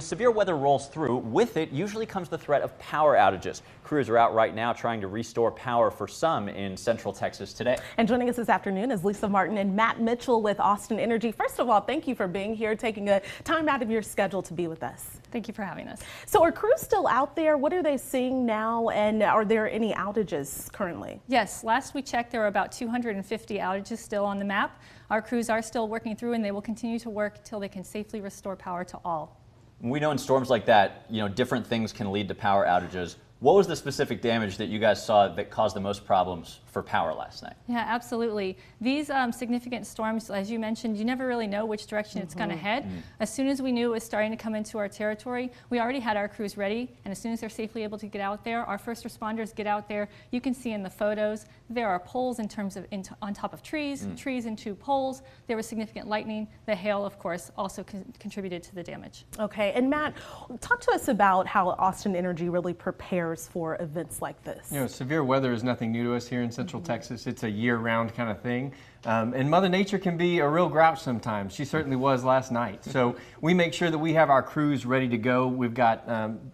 when severe weather rolls through, with it usually comes the threat of power outages. Crews are out right now trying to restore power for some in central Texas today. And joining us this afternoon is Lisa Martin and Matt Mitchell with Austin Energy. First of all, thank you for being here, taking a time out of your schedule to be with us. Thank you for having us. So are crews still out there? What are they seeing now? And are there any outages currently? Yes, last we checked, there were about 250 outages still on the map. Our crews are still working through, and they will continue to work until they can safely restore power to all. We know in storms like that, different things can lead to power outages. What was the specific damage that you guys saw that caused the most problems for power last night? Yeah, absolutely. These significant storms, as you mentioned, you never really know which direction it's going to head. As soon as we knew it was starting to come into our territory, we already had our crews ready, and as soon as they're safely able to get out there, our first responders get out there. You can see in the photos, there are poles in terms of on top of trees, trees into poles. There was significant lightning. The hail, of course, also contributed to the damage. Okay, and Matt, talk to us about how Austin Energy really prepares for events like this. Severe weather is nothing new to us here in Central Texas. It's a year-round kind of thing. And Mother Nature can be a real grouch sometimes. She certainly was last night. So we make sure that we have our crews ready to go. We've got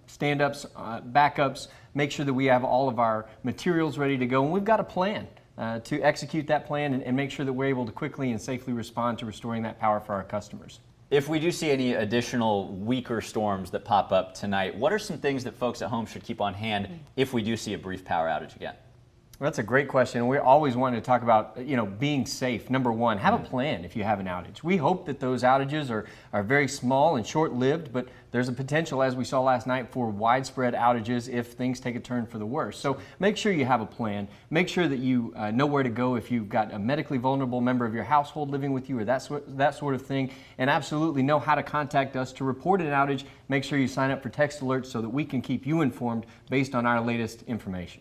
stand-ups, backups, make sure that we have all of our materials ready to go. And we've got a plan to execute that plan and make sure that we're able to quickly and safely respond to restoring that power for our customers. If we do see any additional weaker storms that pop up tonight, what are some things that folks at home should keep on hand if we do see a brief power outage again? Well, that's a great question. We always wanted to talk about, being safe. Number one, have a plan if you have an outage. We hope that those outages are very small and short-lived, but there's a potential, as we saw last night, for widespread outages if things take a turn for the worse. So make sure you have a plan. Make sure that you know where to go if you've got a medically vulnerable member of your household living with you or that sort of thing, and absolutely know how to contact us to report an outage. Make sure you sign up for text alerts so that we can keep you informed based on our latest information.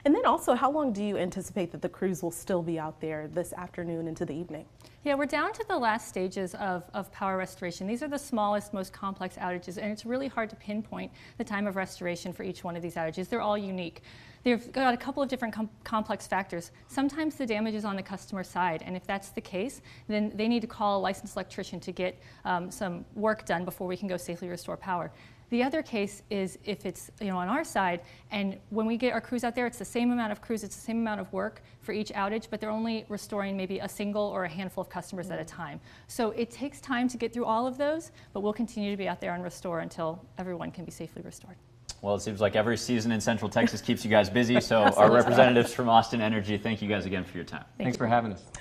And then also, how long do you anticipate that the crews will still be out there this afternoon into the evening? Yeah, we're down to the last stages of power restoration. These are the smallest, most complex outages, and it's really hard to pinpoint the time of restoration for each one of these outages. They're all unique. They've got a couple of different complex factors. Sometimes the damage is on the customer side, and if that's the case, then they need to call a licensed electrician to get some work done before we can go safely restore power. The other case is if it's on our side, and when we get our crews out there, it's the same amount of crews, it's the same amount of work for each outage, but they're only restoring maybe a single or a handful of customers at a time. So it takes time to get through all of those, but we'll continue to be out there and restore until everyone can be safely restored. Well, it seems like every season in Central Texas keeps you guys busy, so our representatives from Austin Energy, thank you guys again for your time. Thanks for having us.